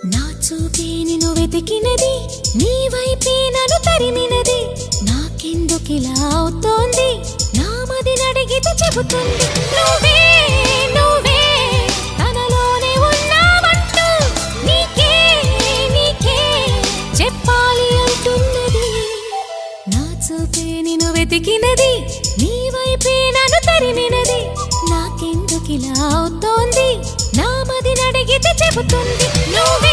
నా చూపే నిన్ను వెతికినది నీ వైపే నన్ను తరిమినది నాకెందుకిలా అవుతోంది నా మదిని అడిగితే చెబుతుంది నువ్వే నువ్వే తనలోనే ఉన్నావంటూ నీకే నీకే చెప్పాలి అంటున్నది నా చూపే నిన్ను వెతికినది నీ వైపే నన్ను తరిమినది నాకెందుకిలా అవుతోంది నా మదిని అడిగితే చెబుతుంది నువ్వే